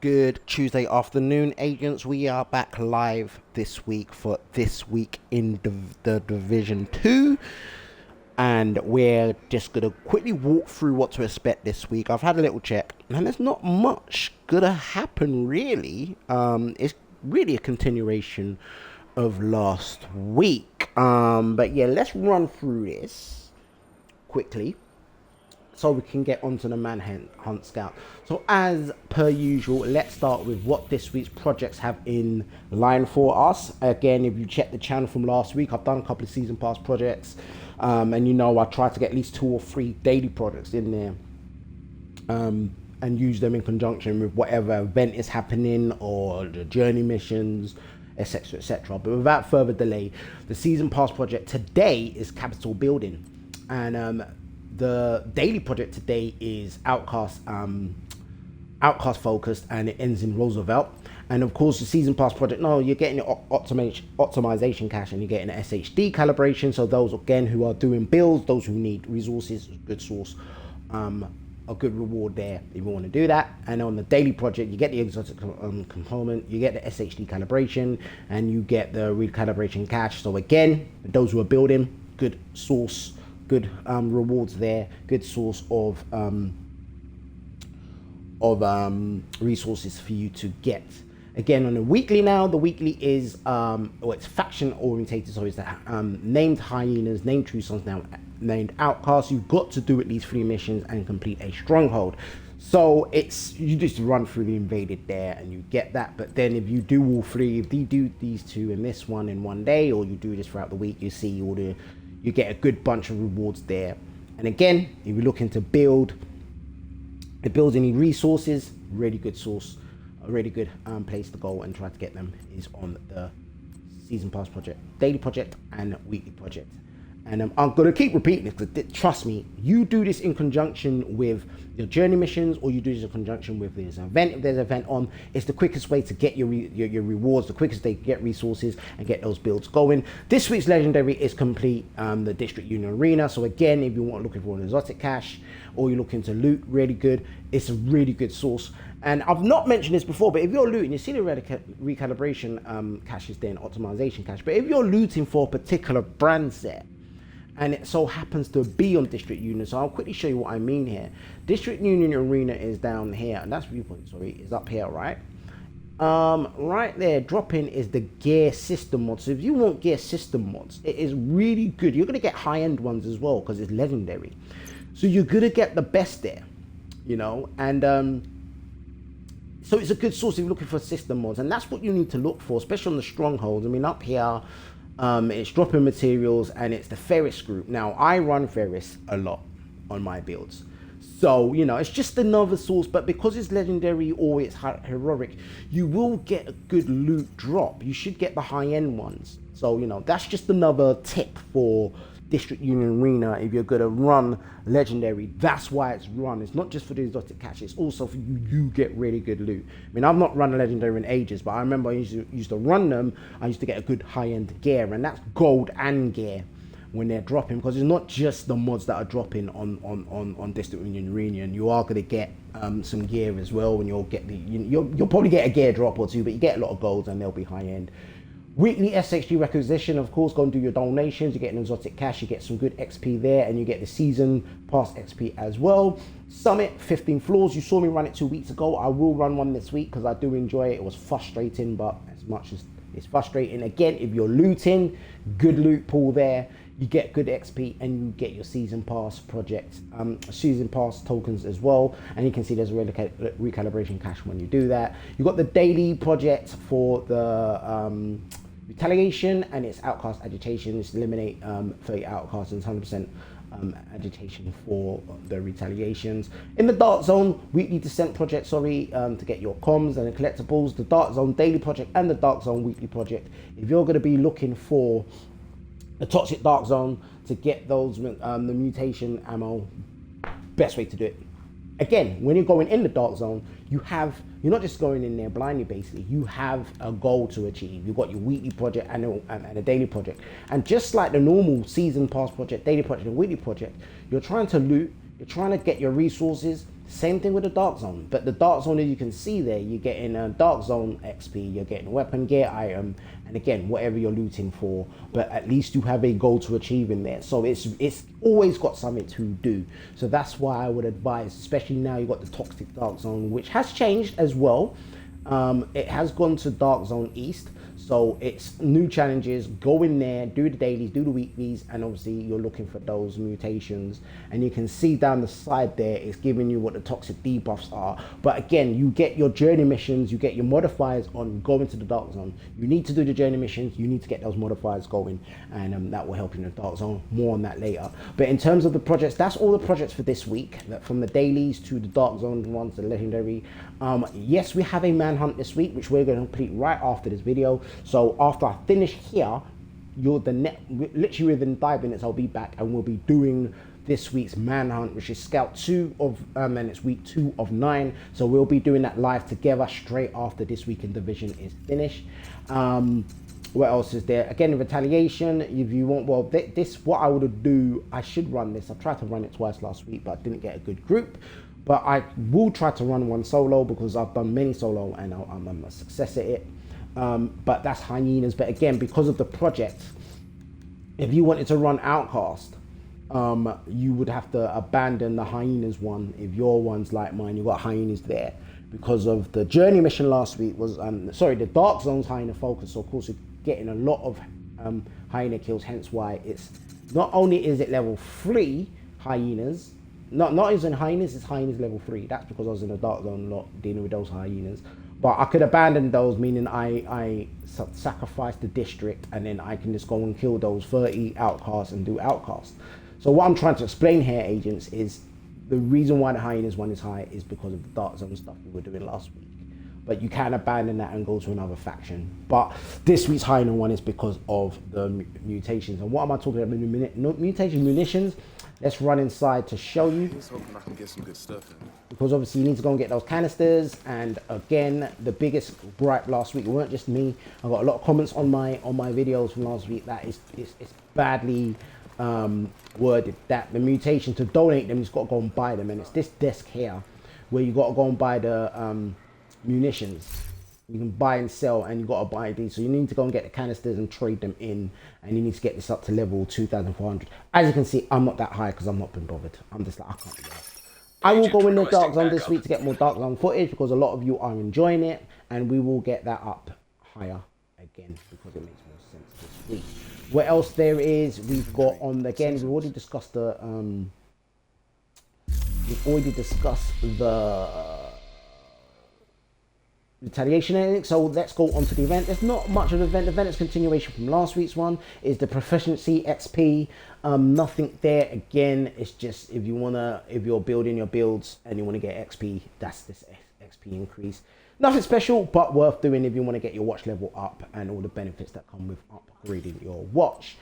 Good Tuesday afternoon, agents. We are back live this week for This Week in the Division 2. And we're just going to quickly walk through what to expect this week. I've had a little check, and there's not much going to happen, really. It's really a continuation of last week. But yeah, let's run through this quickly so we can get onto the manhunt scout. So as per usual, let's start with what this week's projects have in line for us. Again, if you check the channel from last week, I've done a couple of season pass projects, and you know I try to get at least 2 or 3 daily projects in there, and use them in conjunction with whatever event is happening or the journey missions, etc, etc. But without further delay, the season pass project today is capital building, and the daily project today is outcast focused, and it ends in Roosevelt. And of course, the season pass project, no, you're getting your optimization cache, and you're getting an SHD calibration. So those again who are doing builds, those who need resources, good source, a good reward there if you want to do that. And on the daily project, you get the exotic component, you get the SHD calibration, and you get the recalibration cache. So again, those who are building, good source, good rewards there, good source of resources for you to get. Again, on the weekly now, the weekly is it's faction orientated, so it's named hyenas, named true sons, now named outcasts. You've got to do at least 3 missions and complete a stronghold. So it's, you just run through the invaded there and you get that. But then if you do all 3, if you do these 2 and this one in one day, or you do this throughout the week, you see all the, you get a good bunch of rewards there. And again, if you're looking to build, it builds any resources, really good source, a really good place to go and try to get them is on the season pass project, daily project, and weekly project. And I'm going to keep repeating this because trust me, you do this in conjunction with your journey missions, or you do this in conjunction with this event. If there's an event on, it's the quickest way to get your rewards, the quickest way to get resources and get those builds going. This week's legendary is complete, the District Union Arena. So again, if you want looking for an exotic cache, or you're looking to loot really good, it's a really good source. And I've not mentioned this before, but if you're looting, you see the recalibration caches there, and optimization cache. But if you're looting for a particular brand set, and it so happens to be on District Union, so I'll quickly show you what I mean here. District Union Arena is down here, and that's viewpoint, sorry, is up here, right? Right there, drop-in is the gear system mod. So if you want gear system mods, it is really good. You're going to get high-end ones as well, because it's legendary. So you're going to get the best there, you know, and so it's a good source if you're looking for system mods, and that's what you need to look for, especially on the strongholds. I mean, up here, it's dropping materials, and it's the Ferris group. Now, I run Ferris a lot on my builds, so you know it's just another source. But because it's legendary or it's heroic, you will get a good loot drop. You should get the high-end ones. So you know that's just another tip for District Union Arena. If you're gonna run legendary, that's why it's run. It's not just for the exotic catch, it's also for you get really good loot. I mean, I've not run a legendary in ages, but I remember I used to run them. I used to get a good high-end gear, and that's gold and gear when they're dropping, because it's not just the mods that are dropping on District Union Arena. You are going to get some gear as well, and you'll get you'll probably get a gear drop or 2, but you get a lot of golds and they'll be high-end. Weekly SHG requisition, of course, go and do your donations. You get an exotic cache, you get some good XP there, and you get the season pass XP as well. Summit, 15 floors. You saw me run it 2 weeks ago. I will run one this week because I do enjoy it. It was frustrating, but as much as it's frustrating, again, if you're looting, good loot pool there. You get good XP, and you get your season pass project, season pass tokens as well. And you can see there's a recalibration cache when you do that. You got the daily project for the retaliation, and it's outcast agitation. It's eliminate 30 outcasts and 100% agitation for the retaliations. In the dark zone, weekly descent project, to get your comms and the collectibles. The dark zone daily project and the dark zone weekly project. If you're going to be looking for the toxic dark zone to get those the mutation ammo, best way to do it. Again, when you're going in the dark zone, you're not just going in there blindly. Basically, you have a goal to achieve. You've got your weekly project and a daily project, and just like the normal season pass project, daily project, and weekly project, you're trying to loot, you're trying to get your resources, Same thing with the Dark Zone. But the Dark Zone, as you can see there, you're getting a Dark Zone XP, you're getting a weapon gear item, and again, whatever you're looting for. But at least you have a goal to achieve in there. So it's always got something to do. So that's why I would advise, especially now you've got the Toxic Dark Zone, which has changed as well. It has gone to Dark Zone East. So it's new challenges. Go in there, do the dailies, do the weeklies, and obviously you're looking for those mutations. And you can see down the side there, it's giving you what the toxic debuffs are. But again, you get your journey missions, you get your modifiers on going to the Dark Zone. You need to do the journey missions, you need to get those modifiers going, and that will help you in the Dark Zone. More on that later. But in terms of the projects, that's all the projects for this week. From the dailies to the Dark Zone ones, the legendary. Yes, we have a manhunt this week, which we're going to complete right after this video. So after I finish here, literally within 5 minutes, I'll be back and we'll be doing this week's manhunt, which is Scout 2 of, and it's week 2 of 9. So we'll be doing that live together straight after this week in Division is finished. What else is there? Again, retaliation. If you want, well, this what I would do. I should run this. I tried to run it twice last week, but I didn't get a good group. But I will try to run one solo because I've done many solo and I'm a success at it. But that's hyenas. But again, because of the project, if you wanted to run Outcast, you would have to abandon the hyenas one. If your one's like mine, you got hyenas there. Because of the journey mission last week was, the Dark Zone's hyena focus. So of course you're getting a lot of hyena kills, hence why it's, not only is it level 3 hyenas, not as in hyenas, it's hyenas level 3. That's because I was in the Dark Zone a lot dealing with those hyenas. But I could abandon those, meaning I sacrifice the district and then I can just go and kill those 30 outcasts and do outcasts. So what I'm trying to explain here, agents, is the reason why the hyenas one is high is because of the Dark Zone stuff we were doing last week. But you can abandon that and go to another faction. But this week's hyena one is because of the mutations. And what am I talking about? Mutation munitions. Let's run inside to show you. Just hoping I can get some good stuff in. Because obviously you need to go and get those canisters. And again, the biggest gripe last week, it weren't just me. I got a lot of comments on my videos from last week that it's badly worded, that the mutation to donate them, you've got to go and buy them. And it's this desk here where you got to go and buy the munitions. You can buy and sell, and you got to buy these. So you need to go and get the canisters and trade them in, and you need to get this up to level 2,400. As you can see, I'm not that high because I'm not been bothered. I'm just like, I can't be bothered. I will go in the Dark Zone this week to get more Dark Zone footage because a lot of you are enjoying it, and we will get that up higher again because it makes more sense this week. What else there is, we've got on the, again, we've already discussed the retaliation. So let's go on to the event. There's not much of an event. The event is continuation from last week's one. Is the proficiency XP. Nothing there. Again, it's just if you're building your builds and you want to get XP, that's this XP increase. Nothing special, but worth doing if you want to get your watch level up and all the benefits that come with upgrading your watch.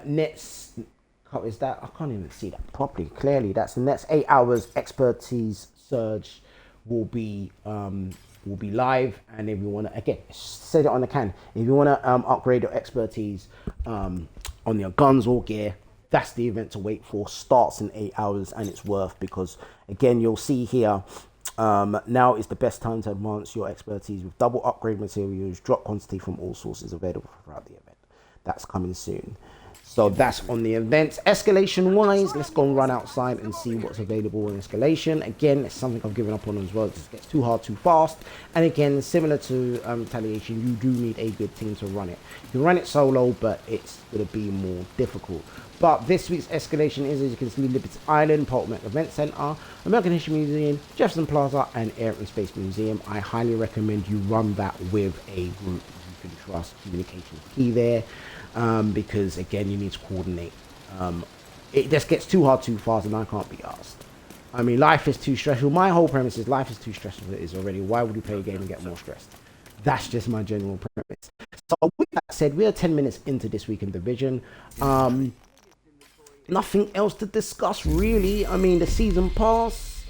Next, is that, I can't even see that properly clearly. That's the next 8 hours expertise surge will be live. And if you want to, again, said it on the can, if you want to upgrade your expertise on your guns or gear, that's the event to wait for. Starts in 8 hours and it's worth, because again, you'll see here, now is the best time to advance your expertise with double upgrade materials, drop quantity from all sources available throughout the event. That's coming soon. So that's on the events. Escalation wise, let's go and run outside and see what's available in escalation. Again, it's something I've given up on as well. It just gets too hard too fast. And again, similar to retaliation, you do need a good team to run it. You can run it solo, but it's going to be more difficult. But this week's escalation is, as you can see, Liberty Island, Potomac Event Center, American History Museum, Jefferson Plaza, and Air and Space Museum. I highly recommend you run that with a group you can trust. Communication is key there. Because again, you need to coordinate. It just gets too hard too fast, and I can't be asked. I mean, life is too stressful. My whole premise is life is too stressful as it is already. Why would you play a game and get more stressed? That's just my general premise. So with that said, we are 10 minutes into this week in Division. Nothing else to discuss really. I mean, the season pass,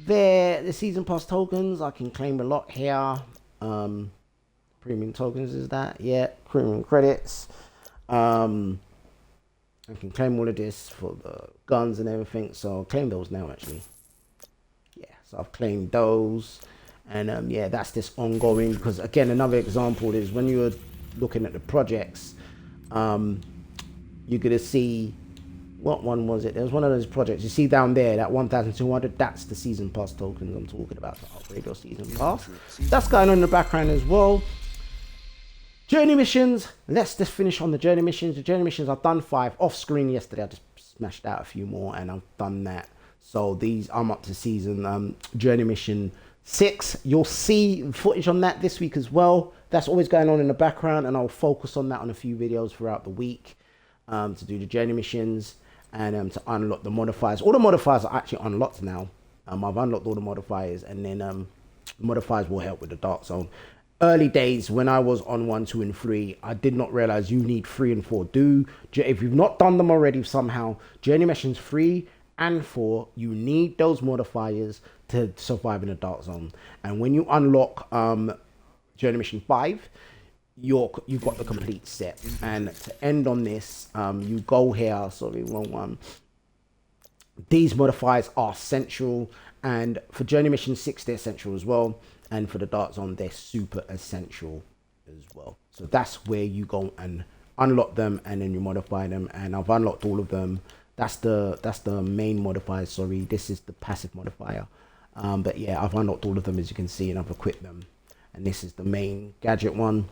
the season pass tokens, I can claim a lot here. Premium tokens is that, yeah, premium credits. I can claim all of this for the guns and everything, so I'll claim those now actually. So I've claimed those, and yeah, that's just ongoing. Because again, another example is when you're looking at the projects, you're gonna see, what one was it? There was one of those projects you see down there, that 1,200. That's the season pass tokens I'm talking about to upgrade your season pass. That's going on in the background as well. Journey missions. Let's just finish on the journey missions. The journey missions, I've done 5 off screen yesterday. I just smashed out a few more and I've done that. So these, I'm up to season journey mission 6. You'll see footage on that this week as well. That's always going on in the background, and I'll focus on that on a few videos throughout the week to do the journey missions and to unlock the modifiers. All the modifiers are actually unlocked now. I've unlocked all the modifiers, and then modifiers will help with the dark zone. Early days when I was on 1, 2, and 3, I did not realize you need 3 and 4. If you've not done them already somehow, journey missions 3 and 4, you need those modifiers to survive in the dark zone. And when you unlock journey mission 5, you've got the complete set. And to end on this, you go here. Sorry, wrong one. These modifiers are essential, and for journey mission 6 they're essential as well, and for the dark zone they're super essential as well. So that's where you go and unlock them, and then you modify them. And I've unlocked all of them. That's the main modifier. Sorry, this is the passive modifier. But yeah, I've unlocked all of them, as you can see, and I've equipped them. And this is the main gadget one.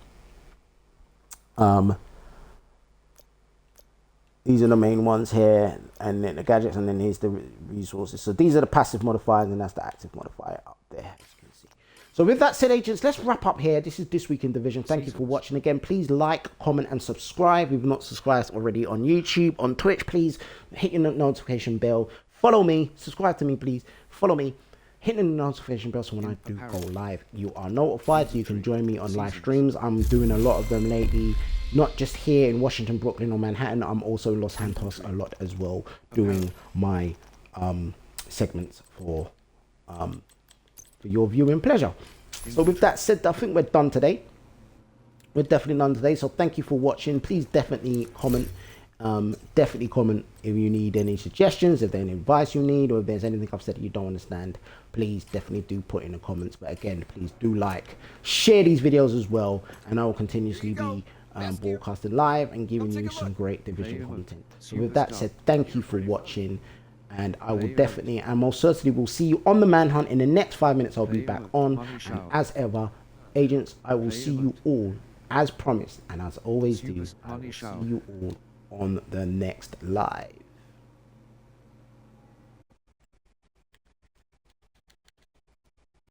These are the main ones here, and then the gadgets, and then here's the resources. So these are the passive modifiers, and that's the active modifier up there, as you can see. So with that said, agents, let's wrap up here. This is This Week in Division. Thank you for watching. Again, please like, comment, and subscribe. If you've not subscribed already on YouTube, on Twitch, please hit your notification bell. Follow me. Subscribe to me, please. Follow me. Hit the notification bell so when I do go live, you are notified, so you can join me on live streams. I'm doing a lot of them lately, not just here in Washington, Brooklyn, or Manhattan. I'm also in Los Santos a lot as well, doing my segments for your viewing pleasure. So with that said, I think we're done today. We're definitely done today. So thank you for watching. Please definitely comment. Definitely comment if you need any suggestions, if there's any advice you need, or if there's anything I've said that you don't understand. Please definitely do put in the comments. But again, please do like, share these videos as well, and I will continuously be broadcasting live and giving you some great division content. So with that said, thank you for watching, and I will definitely and most certainly will see you on the manhunt in the next 5 minutes. I'll be back on, and as ever, agents, I will see you all as promised, and as always do, I will see you all on the next live.